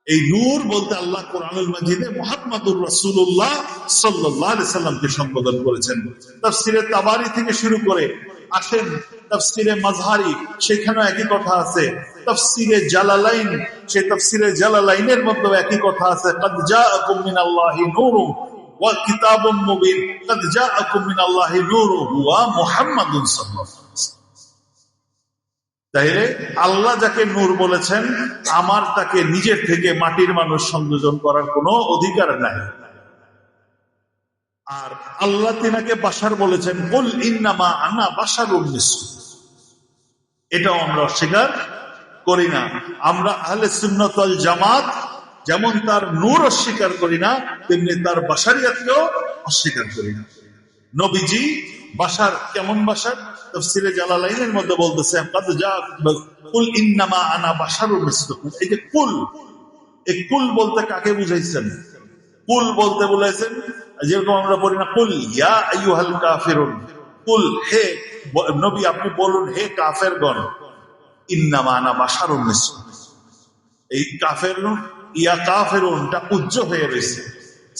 এই নূর বলতে আল্লাহ কোরআনুল মাজিদে মুহাম্মাদুর রাসূলুল্লাহ সাল্লাল্লাহু আলাইহি সাল্লামকে সম্বোধন করেছেন। তাফসীরে তাবারি থেকে শুরু করে আসেন তাফসীরে মাজহারি, সেখানেও একই কথা আছে। তাফসীরে জালালাইন, সেই তাফসীরে জালালাইনের মধ্যেও একই কথা আছে, কাদ জাআকুম মিনাল্লাহি নূরুন ওয়া কিতাবুম মুবিন, কাদ জাআকুম মিনাল্লাহি নূরুন ওয়া মুহাম্মাদুন সাল্লাল্লাহু আলাইহি ওয়াসাল্লাম। তাইলে আল্লাহ যাকে নূর বলেছেন, আমার তাকে নিজের থেকে মাটির মানুষ সংযোজন করার কোনো অধিকার নাই। আর আল্লাহ তিনাকে বাশার বলেছেন, কুল ইন্নামা আনা বাশারুম মিসলুকুম। এটাও আমরা অস্বীকার করি না। আমরা আহলে সুন্নাত ওয়াল জামাত যেমন তার নূর অস্বীকার করি না, তেমনি তার বাশারিয়াতকেও অস্বীকার করি না। নবীজি বাশার, কেমন বাশার? তাফসীরে জালালাইনের মধ্যে বলতেছে, কাদ জাআকুম কুল ইন্নামা আনা বাশারুম মিসলুকুম। এই যে কুল, এই কুল বলতে কাকে বুঝাইছেন? কুল বলতে বলেছেন, যেরকম আমরা বলি না কুল ইয়া আইয়ুহাল কাফিরুন, কুল হে নবী আপনি বলুন হে কাফেরগণ, ইন্নামা আনা বাশারুম মিসলুকুম। এই কাফেরুন, ইয়া কাফেরুনটা উজ্জ হয়ে রয়েছে,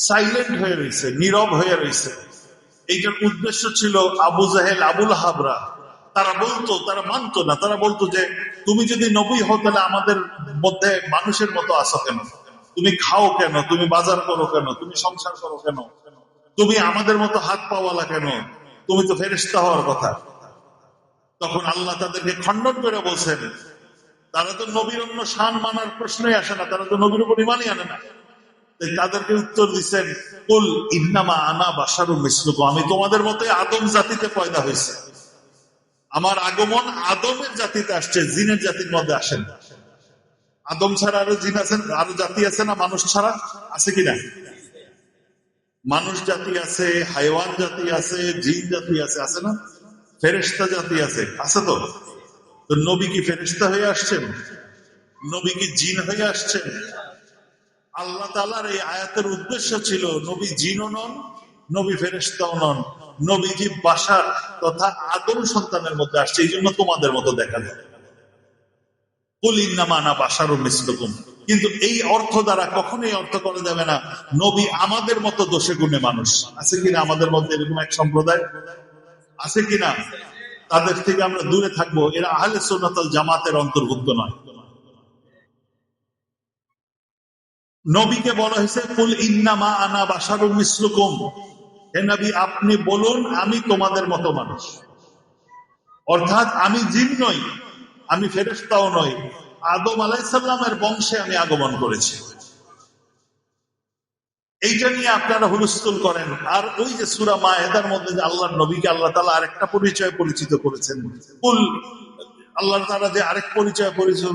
সাইলেন্ট হয়ে রয়েছে, নীরব হয়ে রয়েছে। এইটার উদ্দেশ্য ছিল আবু জাহেল, আবুল হাবরা, তারা বলতো, তারা মানতো না। তারা বলতো যে তুমি যদি নবী হও তাহলে আমাদের মধ্যে মানুষের মতো আসো কেন? তুমি খাও কেন? তুমি বাজার করো কেন? তুমি সংসার করো কেন? তুমি আমাদের মতো হাত পাওয়ালা কেন? তুমি তো ফেরেশতা হওয়ার কথা। তখন আল্লাহ তাদেরকে খণ্ডন করে বলছেন, তারা তো নবীর অন্য শান মানার প্রশ্নই আসে না, তারা তো নবীর উপর ইমানই আনে না। তাদেরকে উত্তর দিচ্ছেন, কুল ইন্নামা আনা বাশারুম মিসলুকুম, আমি তোমাদের মতোই আদম জাতিতে পয়দা হয়েছে। আমার আগমন আদমের জাতিতে আসছে, জিনের জাতির মধ্যে আসেন। আদম ছাড়া আরো জিন আছেন, আরো জাতি আছে না? মানুষ ছাড়া আছে কিনা? মানুষ জাতি আছে, হাইওয়ান জাতি আছে, জিন জাতি আছে, আছে না? ফেরেশতা জাতি আছে, আছে তো? তো নবী কি ফেরেশতা হয়ে আসছেন? নবী কি জিন হয়ে আসছেন? আল্লাহ তাআলার এই আয়াতের উদ্দেশ্য ছিল নবী জিনও নন, নবী ফেরেশতাও নন, নবীজি বাশার তথা আদম সন্তানের মধ্যে আসছে, এই জন্য তোমাদের মতো দেখা যায়। কুল ইন্নামা আনা বাশারুম মিসলুকুম। কিন্তু এই অর্থ দ্বারা কখনোই অর্থ করা যাবে না নবী আমাদের মতো দোষে গুণে মানুষ। আছে কিনা আমাদের মধ্যে এরকম এক সম্প্রদায়? আছে কিনা? তাদের থেকে আমরা দূরে থাকবো। এরা আহলে সুন্নাত ওয়াল জামাতের অন্তর্ভুক্ত নয়। নবীকে বলা হয়েছে কুল ইন্নামা আনা বাশারুম মিসলুকুম, হে নবী আপনি বলুন আমি তোমাদের মতো মানুষ। অর্থাৎ আমি জিন নই, আমি ফেরেশতাও নই, আদম আলাইহিস সালামের বংশে আমি আগমন করেছি। এইটা নিয়ে আপনারা হুলস্থুল করেন। আর ওই যে সূরা মায়েদার মধ্যে যে আল্লাহর নবীকে আল্লাহ তাআলা আরেকটা পরিচয় পরিচিত করেছেন, কুল, আল্লাহ তাআলা যে আরেক পরিচয় পরিচিত,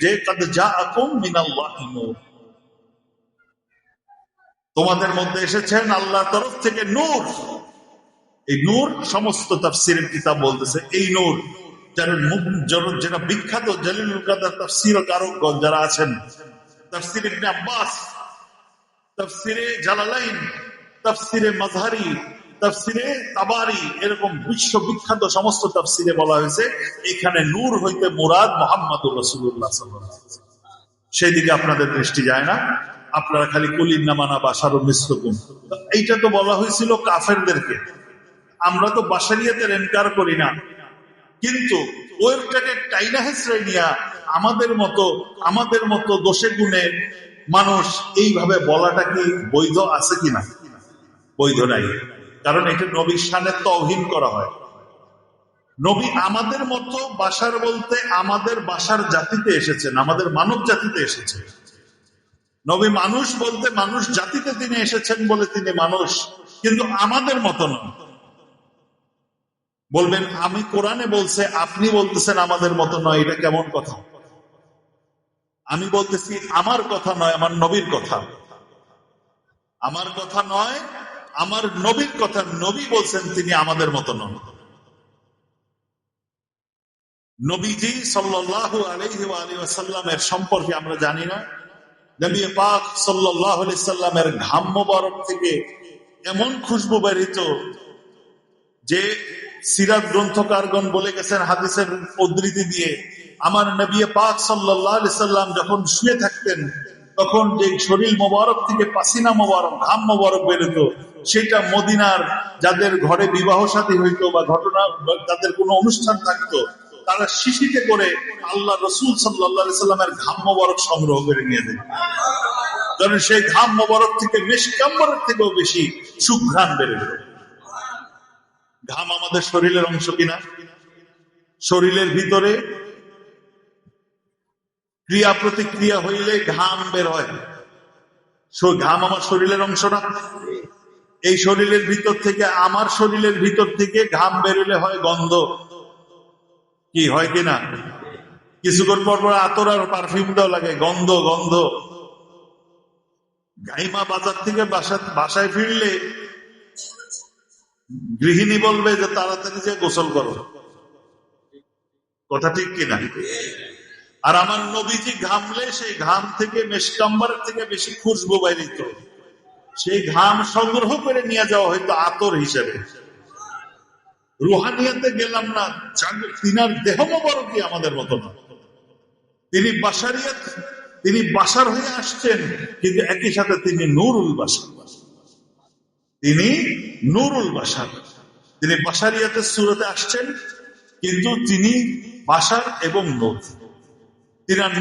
যে কাদ জাআকুম মিনাল্লাহি নূর, তোমাদের মধ্যে এসেছেন আল্লাহর তরফ থেকে নূর। এই নূর সমস্ত তাফসীরের কিতাব বলতেছে এই নূর, যারা বিখ্যাত জলিলুল কাদর তাফসীর ও কারকগণ যারা আছেন, তাফসীর ইবনে আব্বাস, তাফসীরে জালালাইন, তাফসীরে মাজহারি, তাফসীরে তাবারি, এরকম বিশ্ববিখ্যাত সমস্ত তাফসীরে বলা হয়েছে এখানে নূর হইতে মুরাদ মুহাম্মদুর রাসূলুল্লাহ সাল্লাল্লাহু আলাইহি ওয়াসাল্লাম। সেই দিকে আপনাদের দৃষ্টি যায় না, আপনারা খালি কুল ইন্নামা আনা বাশারুম মিসলুকুম। এইটা তো বলা হয়েছিল কাফেরদেরকে। আমরা তো বাশারিয়াতের ইনকার করি না, কিন্তু ওইটাকে টাইনা হেসরাই নিয়া আমাদের মতো দোষে গুণে মানুষ এইভাবে বলাটা কি বৈধ আছে কিনা? বৈধ নাই। কারণ এটা নবীর শানে তাওহীন করা হয়। নবী আমাদের মতো বাশার বলতে আমাদের বাশার জাতিতে এসেছেন, আমাদের মানব জাতিতে এসেছেন। নবী মানুষ বলতে মানুষ জাতিতে তিনি এসেছেন বলে তিনি মানুষ, কিন্তু আমাদের মতো নন। বলবেন আমি কোরআনে বলছে, আপনি বলতেছেন আমাদের মতো নয়, এটা কেমন কথা? আমি বলতেছি আমার কথা নয়, আমার নবীর কথা। আমার কথা নয়, আমার নবীর কথা। নবী বলছেন তিনি আমাদের মতো নন। নবীজি সাল্লাল্লাহু আলাইহি ওয়াসাল্লামের সম্পর্কে আমরা জানি না? নবী পাক সাল্লাল্লাহু আলাইহি সাল্লামের ঘাম মোবারক থেকে এমন খুশবু বেরিত যে সিরাত গ্রন্থকারগণ বলে গেছেন হাদিসের উদ্ধৃতি দিয়ে আমার নবী পাক সাল্লাল্লাহু আলাইহি সাল্লাম যখন শুয়ে থাকতেন তখন যে শরীর মোবারক থেকে পাসিনা মোবারক, ঘাম মোবারক বেরোতো, সেটা মদিনার যাদের ঘরে বিবাহ শাদী হইতো বা ঘটনা তাদের কোনো অনুষ্ঠান থাকতো, তারা শিশিতে করে আল্লাহ রসুল সাল্লাল্লাহু আলাইহি সাল্লামের ঘাম মোবারক সংগ্রহ করে নিয়ে যেত, কারণ সেই ঘাম মোবারক থেকে মিশকাম্বরের থেকেও বেশি সুঘ্রাণ বেরোত। ঘাম আমাদের শরীরের অংশ কিনা? শরীরের ভিতরে ক্রিয়া প্রতিক্রিয়া হইলে ঘাম বের হয়। ঘাম আমার শরীরের অংশ না? এই শরীরের ভিতর থেকে, আমার শরীরের ভিতর থেকে ঘাম বেরোলে হয় গন্ধ, কি হয় কিনা? কিছুক্ষণ পর পর আতর আর পারফিউম দেওয়া লাগে, গন্ধ গন্ধ। গাইমা বাজার থেকে বাসায় ফিরলে গৃহিণী বলবে যে তাড়াতাড়ি যে গোসল করো, কথা ঠিক কিনা? আর আমার নবীজি ঘামলে সেই ঘাম থেকে মেশকাম্বারের থেকে বেশি খুশবু বাইরিত, সেই ঘাম সংগ্রহ করে নিয়ে যাওয়া হয়তো আতর হিসেবে। রুহানিয়াতে গেলাম না, তিনার দেহ মোবারকই আমাদের মতো না। তিনি বাশারিয়াত, তিনি বাশার হয়ে আসছেন, কিন্তু একই সাথে তিনি নূরুল বাশার। তিনি নূরুল বাশার, তিনি বাশারিয়াতের সুরতে আসছেন, কিন্তু তিনি বাশার এবং নূর। তিনার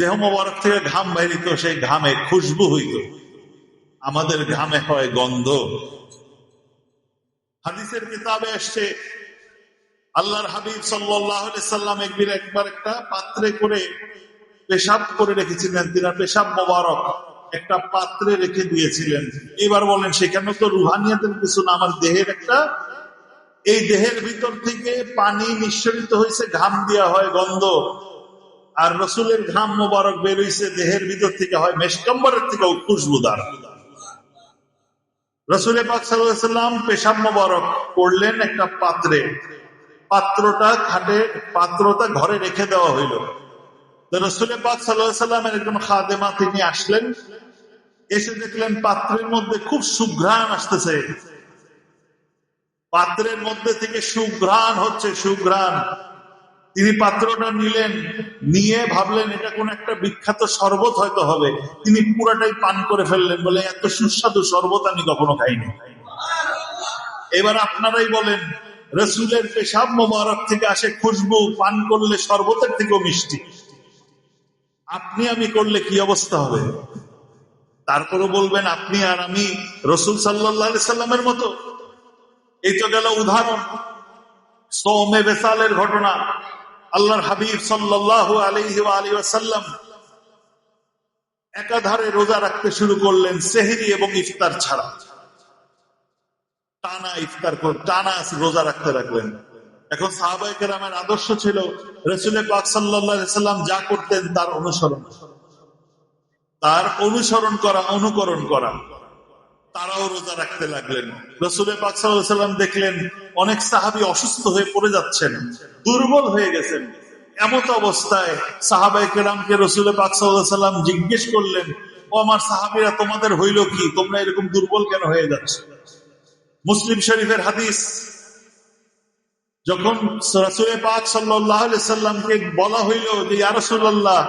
দেহ মোবারক থেকে ঘাম বাইরিত, সেই ঘামে খুশবু হইত, আমাদের ঘামে হয় গন্ধ। হাদিসের কিতাবে আসছে আল্লাহর হাবিব সাল্লাল্লাহু আলাইহি সাল্লাম একবার একটা পাত্রে করে পেশাব করে রেখেছিলেন, তিনার পেশাব মোবারক একটা পাত্রে রেখে দিয়েছিলেন। এবার বলেন সেখানে তো রুহানিয়াতের কিছু না, আমার দেহের একটা, এই দেহের ভিতর থেকে পানি নিঃসরিত হয়েছে, ঘাম দেওয়া হয় গন্ধ, আর রসুলের ঘাম মোবারক বের হয়েছে দেহের ভিতর থেকে, হয় মেশকাম্বরের থেকেও খুশবুদার। রসুল পাক সাল্লাল্লাহু আলাইহি সাল্লাম পেশাব মোবারক করলেন একটা পাত্রে, পাত্রটা ঘরে রেখে দেওয়া হইল। রসুল পাক সাল্লাল্লাহু আলাইহি সাল্লামের একজন খাদেমা তিনি আসলেন, এসে দেখলেন পাত্রের মধ্যে খুব সুঘ্রাণ আসতেছে, পাত্রের মধ্যে থেকে সুঘ্রাণ হচ্ছে, সুঘ্রাণ। তিনি পাত্রটা নিলেন, নিয়ে ভাবলেন এটা কোন একটা বিখ্যাত শরবত হয়তো হবে, তিনি পুরাটাই পান করে ফেললেন, বলে এত সুস্বাদু শরবত আমি কখনো খাইনি। এবার আপনারাই বলেন, রসুলের পেশাব মোবারক থেকে আসে খুশবু, পান করলে শরবতের থেকেও মিষ্টি, আপনি আমি করলে কি অবস্থা হবে? তারপরে বলবেন আপনি আর আমি রসুল সাল্লাল্লাহু আলাইহি সাল্লামের মতো। এই তো গেল উদাহরণ সওমে বেসালের ঘটনা। আল্লাহর হাবিব সাল্লাল্লাহু আলাইহি ওয়াসাল্লাম একাধারে রোজা রাখতে শুরু করলেন, সেহরি এবং ইফতার ছাড়া, টানা ইফতার করে টানা রোজা রাখতে রাখলেন। এখন সাহাবায়ে কেরামের আদর্শ ছিল রাসূল পাক সাল্লাল্লাহু আলাইহি সাল্লাম যা করতেন তার অনুসরণ করা, অনুকরণ করা। তারাও রোজা রাখতে লাগলেন। রাসূল পাক সাল্লাল্লাহু আলাইহি সাল্লাম দেখলেন অনেক সাহাবী অসুস্থ হয়ে পড়ে যাচ্ছেন, দুর্বল হয়ে গেছেন। এমত অবস্থায় সাহাবায়ে কেরামকে রাসূল পাক সাল্লাল্লাহু আলাইহি সাল্লাম জিজ্ঞেস করলেন, ও আমার সাহাবীরা, তোমাদের হইল কি? তোমরা এরকম দুর্বল কেন হয়ে যাচ্ছ? মুসলিম শরীফের হাদিস, যখন রাসূল পাক সাল্লাল্লাহু আলাইহি সাল্লামকে বলা হইল যে ইয়া রাসূলুল্লাহ,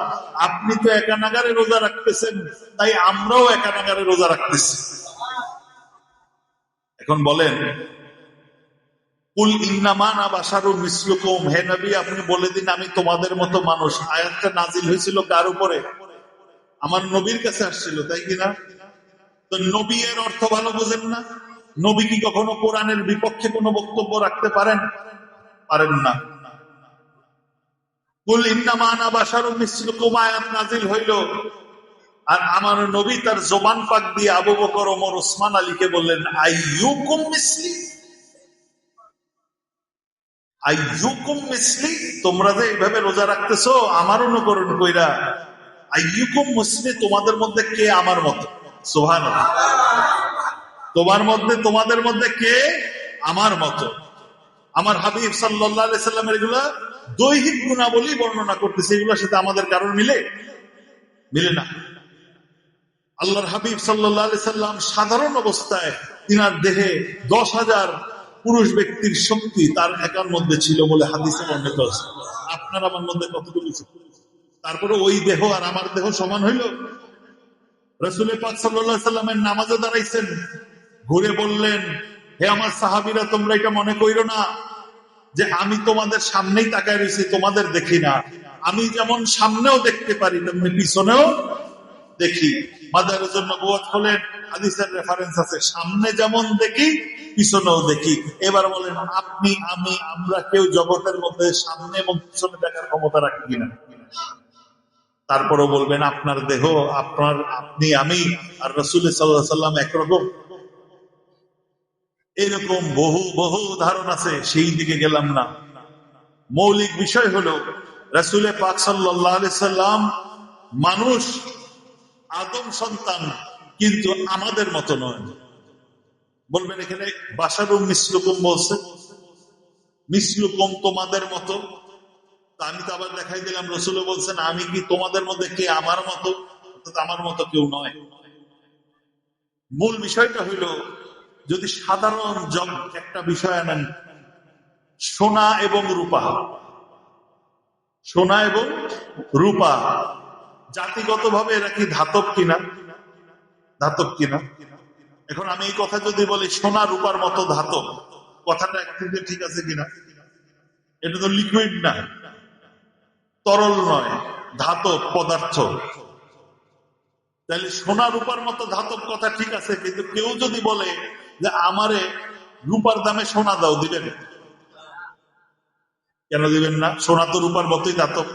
আপনি তো একা নাগারে রোজা রাখতেছেন, তাই আমরাও একা নাগারে রোজা রাখতেছি। এখন বলেন, কুল ইন্নামা আনা বাশারুম মিসলুকুম, হে নবী আপনি বলে দিন আমি তোমাদের মতো মানুষ। আয়াতটা নাজিল হয়েছিল কার উপরে? আমার নবীর কাছে আসছিল, তাই কিনা? তো নবী এর অর্থ ভালো বোঝেন না? নবী কি কখনো কোরআনের বিপক্ষে কোনো বক্তব্য রাখতে পারেন? পারেন না। কুল ইন্নামা আনা বাশারুম মিসলুকুম আয়াত নাজিল হইল, আর আমার নবী তার জবান পাক দিয়ে আবু বকর, ওমর, ওসমান আলীকে বললেন আইয়ুকুম মিসলি, আইয়ুকুম মিসলি, তোমরা যে এইভাবে রোজা রাখতেছো আমার অনুকরণ কইরা, আইয়ুকুম মিসলি, তোমাদের মধ্যে কে আমার মতো? সুবহানাল্লাহ। তোমাদের মধ্যে কে আমার মতো? আমার হাবিব সাল্লাল্লাহু আলাইহি সাল্লাম এগুলা দৈহিক গুণাবলী বর্ণনা করতেছে, এগুলোর সাথে আমাদের কারণ মিলে না। আল্লাহর হাবিব সাল্লাল্লাহু আলাইহি সাল্লাম সাধারণ অবস্থায় তিনার দেহে 10,000 পুরুষ ব্যক্তির শক্তি তার একার মধ্যে ছিল বলে হাদিসে বর্ণিত আছে। আপনার আমার মধ্যে কতটুকু শক্তি? তারপরে ওই দেহ আর আমার দেহ সমান হইল? রাসূল পাক সাল্লাল্লাহু আলাইহি সাল্লামের নামাজে দাঁড়াইছেন, ঘুরে বললেন, হে আমার সাহাবীরা, তোমরা এটা মনে কইরো না যে আমি তোমাদের সামনেই তাকায় রয়েছি, তোমাদের দেখি না। আমি যেমন সামনেও দেখতে পারি তেমনি পিছনেও দেখি। মাদারের জন্য বুয়াত হলেন, হাদিসের রেফারেন্স আছে, সামনে যেমন দেখি পিছনেও দেখি। এবার বলেন, আপনি আমি আমরা কেউ জগতের মধ্যে সামনে এবং পিছনে দেখার ক্ষমতা রাখি কিনা? তারপরও বলবেন আপনার দেহ, আপনার, আপনি, আমি আর রাসূল সাল্লাল্লাহু আলাইহি সাল্লাম একরকম? এরকম বহু বহু ধারণা আছে, সেই দিকে গেলাম না। মৌলিক বিষয় হলো রাসূল পাক সাল্লাল্লাহু আলাইহি সাল্লাম মানুষ, আদম সন্তান, কিন্তু আমাদের মতো নয়। বলবেন এখানে বাশারুম মিসলুকুম বলছে, মিসলুকুম তোমাদের মতো। আমি তো আবার দেখাই দিলাম, রাসূল বলছেন আমি কি তোমাদের মধ্যে কে আমার মতো? আমার মতো কেউ নয়। মূল বিষয়টা হইল, যদি সাধারণ একটা বিষয় আনেন, সোনা এবং রূপা, সোনা এবং রূপা জাতিগতভাবে এরা কি ধাতব কিনা? ধাতব কিনা? এখন আমি এই কথা যদি বলি সোনা রূপার মতো ধাতব, কথাটা একদিকে ঠিক আছে কিনা? এটা তো লিকুইড না, তরল নয়, ধাতব পদার্থ। তাহলে সোনা রূপার মতো ধাতব কথা ঠিক আছে, কিন্তু কেউ যদি বলে যে আমারে রূপার দামে সোনা দাও, দিবেন? কেন দিবেন না? সোনা তো রূপার মতোই ধাতব।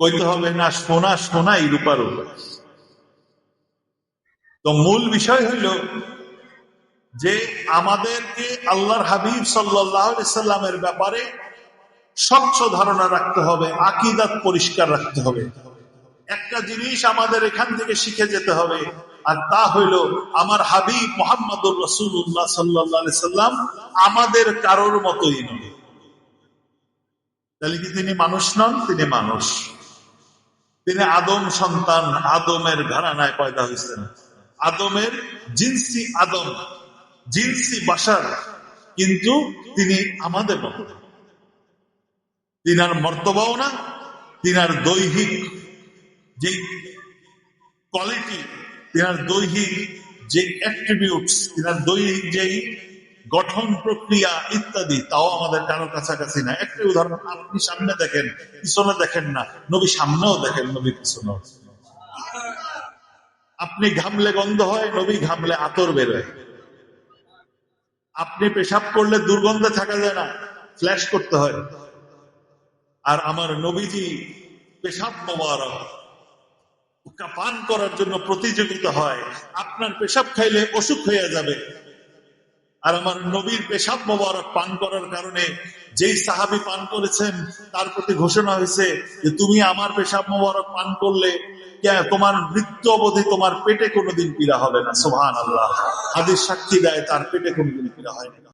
কইতে হবে না, সোনা সোনাই, রূপার রূপা। তো মূল বিষয় হইল যে আমাদেরকে আল্লাহর হাবিব সাল্লাল্লাহু আলাইহি সাল্লামের ব্যাপারে স্বচ্ছ ধারণা রাখতে হবে, আকীদাত পরিষ্কার রাখতে হবে। একটা জিনিস আমাদের এখান থেকে শিখে যেতে হবে, আর তা হইল আমার হাবিব মুহাম্মদুর রাসূলুল্লাহ সাল্লাল্লাহু আলাইহি সাল্লাম আমাদের কারোর মতোই নন। তাহলে কি তিনি মানুষ নন? তিনি মানুষ। তিনি আদম সন্তান, আদমের ঘরানায় পয়দা হয়েছেন, আদমের জিনসি আদম, জিনসি বাশার, কিন্তু তিনি আমাদের মতো। তিনার মর্তবাও না, তিনার দৈহিক যে কোয়ালিটি, তিনার দৈহিক যে অ্যাট্রিবিউটস, তিনার দৈহিক যেই গঠন প্রক্রিয়া ইত্যাদি, তাও আমাদের কারো কাছাকাছি না। একটা উদাহরণ, আপনি সামনে দেখেন, পিছনে দেখেন না, নবী সামনেও দেখেন, নবী পিছনেও। আপনি ঘামলে গন্ধ হয়, নবী ঘামলে আতর বেরোয়। আপনি পেশাব করলে দুর্গন্ধে থাকা যায় না, ফ্ল্যাশ করতে হয়। আর আমার নবীজি পেশাব মোবারক পান করার জন্য প্রতিযোগিতা হয়, আপনার পেশাব খাইলে অসুখ হয়ে যাবে। আর আমার নবীর পেশাব মোবারক পান করার কারণে যেই সাহাবী পান করেছেন তার প্রতি ঘোষণা হয়েছে যে তুমি আমার পেশাব মোবারক পান করলে তোমার মৃত্যু অবধি তোমার পেটে কোনোদিন পীড়া হবে না। সুবহানাল্লাহ। হাদিস সাক্ষী দেয় তার পেটে কোনোদিন পীড়া হয় না।